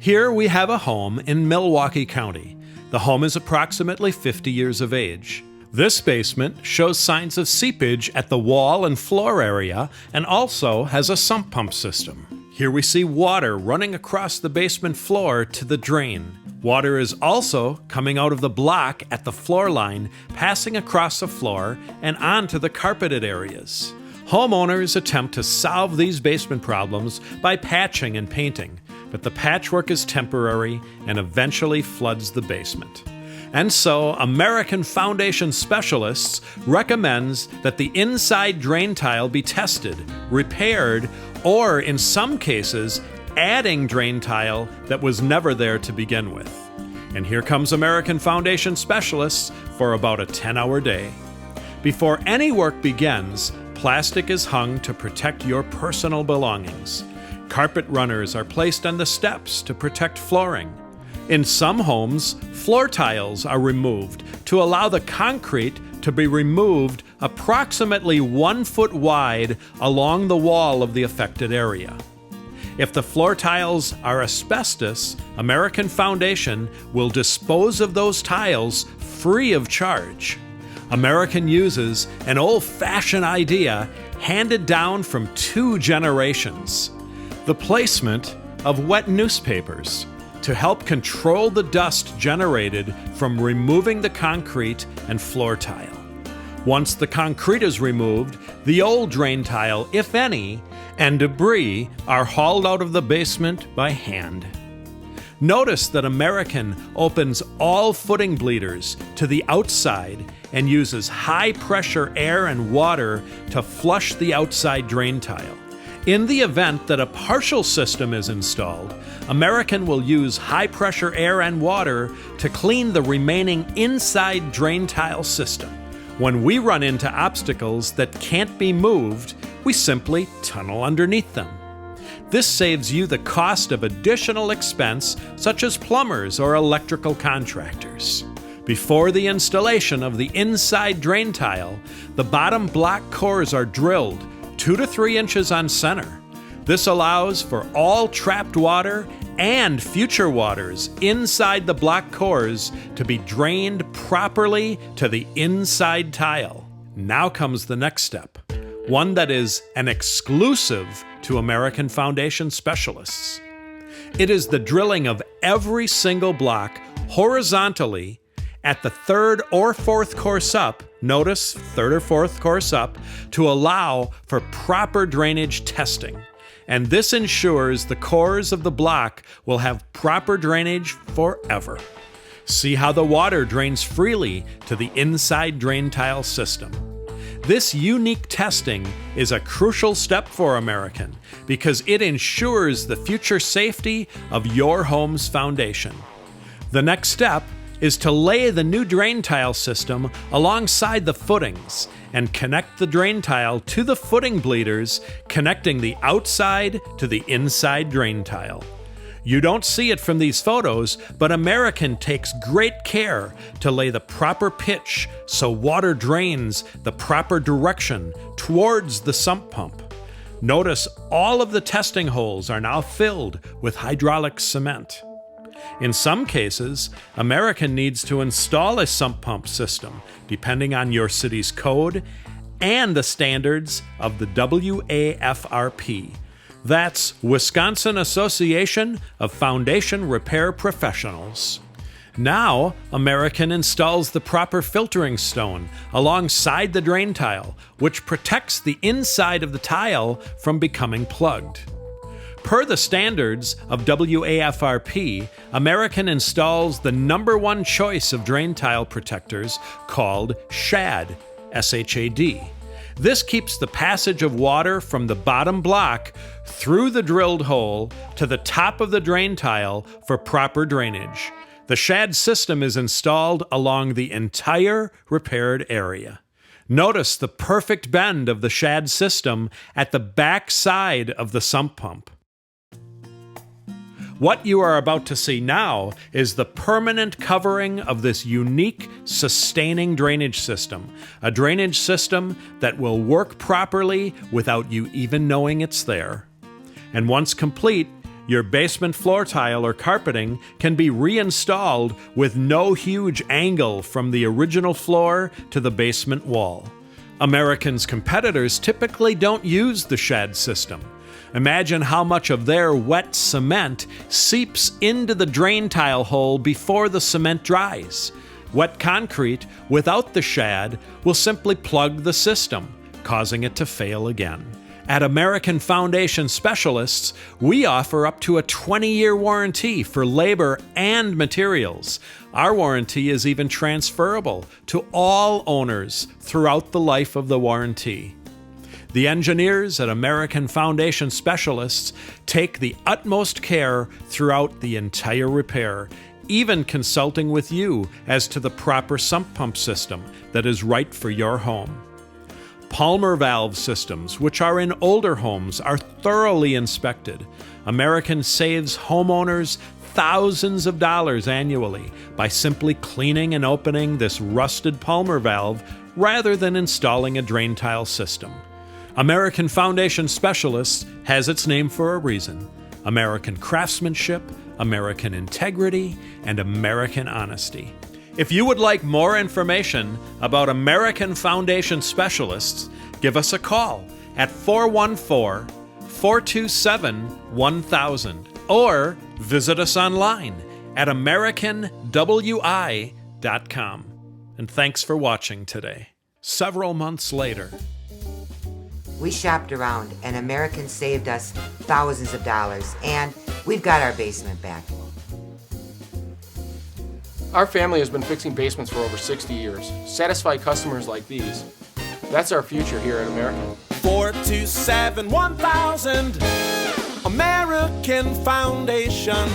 Here we have a home in Milwaukee County. The home is approximately 50 years of age. This basement shows signs of seepage at the wall and floor area and also has a sump pump system. Here we see water running across the basement floor to the drain. Water is also coming out of the block at the floor line, passing across the floor and onto the carpeted areas. Homeowners attempt to solve these basement problems by patching and painting, but the patchwork is temporary and eventually floods the basement. And so, American Foundation Specialists recommends that the inside drain tile be tested, repaired, or in some cases, adding drain tile that was never there to begin with. And here comes American Foundation Specialists for about a 10-hour day. Before any work begins, plastic is hung to protect your personal belongings. Carpet runners are placed on the steps to protect flooring. In some homes, floor tiles are removed to allow the concrete to be removed approximately 1 foot wide along the wall of the affected area. If the floor tiles are asbestos, American Foundation will dispose of those tiles free of charge. American uses an old-fashioned idea handed down from 2 generations: the placement of wet newspapers to help control the dust generated from removing the concrete and floor tile. Once the concrete is removed, the old drain tile, if any, and debris are hauled out of the basement by hand. Notice that American opens all footing bleeders to the outside and uses high-pressure air and water to flush the outside drain tile. In the event that a partial system is installed, American will use high-pressure air and water to clean the remaining inside drain tile system. When we run into obstacles that can't be moved, we simply tunnel underneath them. This saves you the cost of additional expense, such as plumbers or electrical contractors. Before the installation of the inside drain tile, the bottom block cores are drilled 2 to 3 inches on center. This allows for all trapped water and future waters inside the block cores to be drained properly to the inside tile. Now comes the next step, one that is an exclusive to American Foundation Specialists. It is the drilling of every single block horizontally at the 3rd or 4th course up, notice 3rd or 4th course up, to allow for proper drainage testing. And this ensures the cores of the block will have proper drainage forever. See how the water drains freely to the inside drain tile system. This unique testing is a crucial step for American because it ensures the future safety of your home's foundation. The next step is to lay the new drain tile system alongside the footings and connect the drain tile to the footing bleeders, connecting the outside to the inside drain tile. You don't see it from these photos, but American takes great care to lay the proper pitch so water drains the proper direction towards the sump pump. Notice all of the testing holes are now filled with hydraulic cement. In some cases, American needs to install a sump pump system, depending on your city's code and the standards of the WAFRP. That's Wisconsin Association of Foundation Repair Professionals. Now, American installs the proper filtering stone alongside the drain tile, which protects the inside of the tile from becoming plugged. Per the standards of WAFRP, American installs the #1 choice of drain tile protectors called SHAD, S-H-A-D. This keeps the passage of water from the bottom block through the drilled hole to the top of the drain tile for proper drainage. The SHAD system is installed along the entire repaired area. Notice the perfect bend of the SHAD system at the back side of the sump pump. What you are about to see now is the permanent covering of this unique, sustaining drainage system, a drainage system that will work properly without you even knowing it's there. And once complete, Your basement floor tile or carpeting can be reinstalled with no huge angle from the original floor to the basement wall. American's competitors typically don't use the SHAD system. Imagine how much of their wet cement seeps into the drain tile hole before the cement dries. Wet concrete without the SHAD will simply plug the system, causing it to fail again. At American Foundation Specialists, we offer up to a 20-year warranty for labor and materials. Our warranty is even transferable to all owners throughout the life of the warranty. The engineers at American Foundation Specialists take the utmost care throughout the entire repair, even consulting with you as to the proper sump pump system that is right for your home. Palmer valve systems, which are in older homes, are thoroughly inspected. American saves homeowners thousands of dollars annually by simply cleaning and opening this rusted Palmer valve rather than installing a drain tile system. American Foundation Specialists has its name for a reason: American craftsmanship, American integrity, and American honesty. If you would like more information about American Foundation Specialists, give us a call at 414-427-1000 or visit us online at AmericanWI.com. And thanks for watching today. Several months later, we shopped around and American saved us thousands of dollars, and we've got our basement back. Our family has been fixing basements for over 60 years. Satisfy customers like these. That's our future here at American. 427-1000, American Foundation.